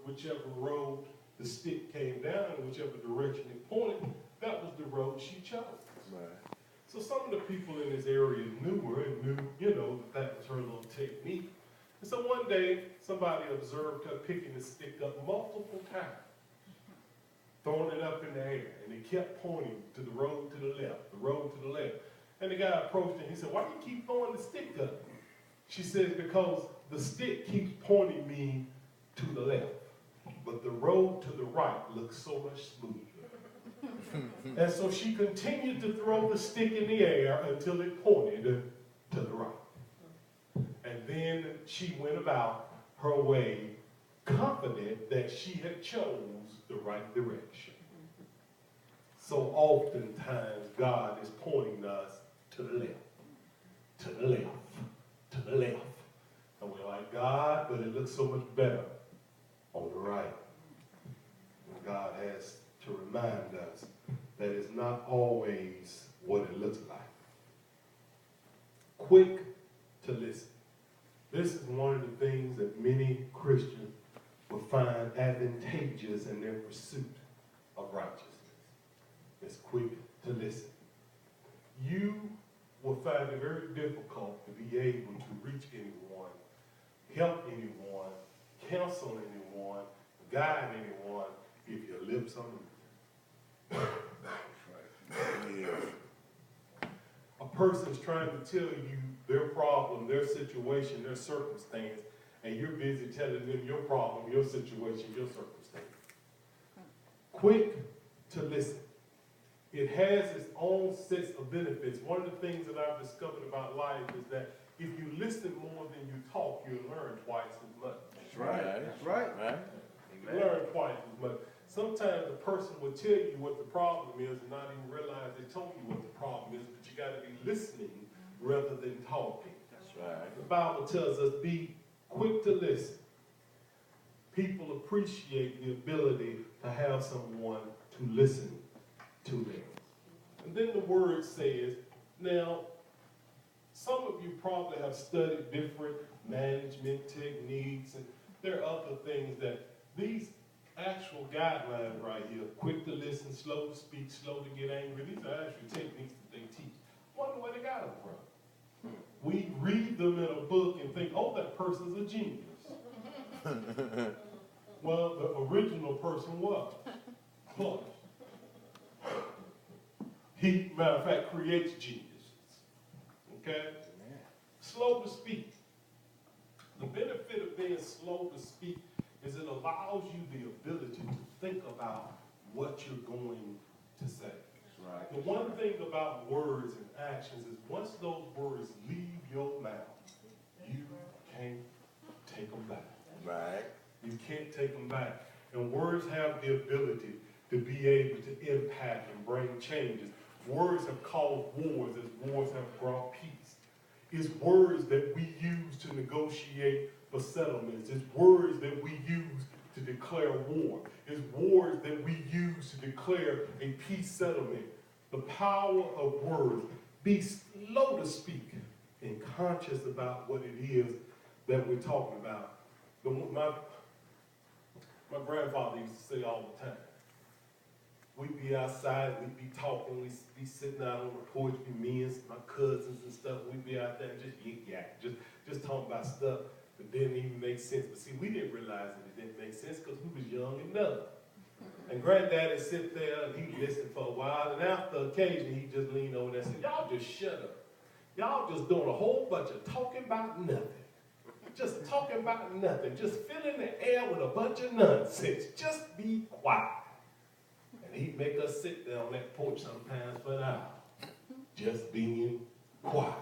whichever road the stick came down, whichever direction it pointed, that was the road she chose. Right. So some of the people in this area knew her and knew, you know, that was her little technique. And so one day, somebody observed her picking the stick up multiple times, throwing it up in the air, and it kept pointing to the road to the left, the road to the left. And the guy approached her and he said, "Why do you keep throwing the stick up?" She said, "Because the stick keeps pointing me to the left, but the road to the right looks so much smoother." And so she continued to throw the stick in the air until it pointed to the right. And then she went about her way, confident that she had chose the right direction. So oftentimes God is pointing us to the left, to the left, to the left. And we're like, "God, but it looks so much better on the right." And God has to remind us that it's not always what it looks like. Quick to listen. This is one of the things that many Christians will find advantageous in their pursuit of righteousness. It's quick to listen. You will find it very difficult to be able to reach anyone, help anyone, counsel anyone, guide anyone if your lips are moving. A person's trying to tell you their problem, their situation, their circumstance, and you're busy telling them your problem, your situation, your circumstance. Quick to listen. It has its own sets of benefits. One of the things that I've discovered about life is that if you listen more than you talk, you'll learn twice as much. That's right. That's right. Right. You learn twice as much. Sometimes the person will tell you what the problem is and not even realize they told you what the problem is, but you got to be listening rather than talking. That's right. The Bible tells us, be quick to listen. People appreciate the ability to have someone to listen to them. And then the word says, now, some of you probably have studied different management techniques, and there are other things that these actual guidelines right here, quick to listen, slow to speak, slow to get angry, these are actual techniques that they teach. I wonder where they got them from. We read them in a book and think, oh, that person's a genius. Well, the original person was. Plus, he, matter of fact, creates geniuses. Okay? Slow to speak. The benefit of being slow to speak is it allows you the ability to think about what you're going to say. That's right. The one thing about words and actions is once those words leave your mouth, you can't take them back. Right. You can't take them back. And words have the ability to be able to impact and bring changes. Words have caused wars as wars have brought peace. It's words that we use to negotiate for settlements. It's words that we use to declare war. It's words that we use to declare a peace settlement. The power of words. Be slow to speak and conscious about what it is that we're talking about. My grandfather used to say all the time, we'd be outside, we'd be talking, we'd be sitting out on the porch, me and my cousins and stuff, we'd be out there and just yik-yak, just talking about stuff that didn't even make sense. But see, we didn't realize that it didn't make sense because we was young and dumb. And Granddad would sit there and he'd listen for a while, and after occasion he'd just lean over there and say, y'all just shut up. Y'all just doing a whole bunch of talking about nothing. Just talking about nothing. Just filling the air with a bunch of nonsense. Just be quiet. And he'd make us sit there on that porch sometimes for an hour, just being quiet.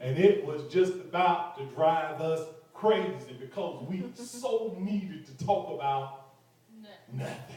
And it was just about to drive us crazy because we so needed to talk about nothing.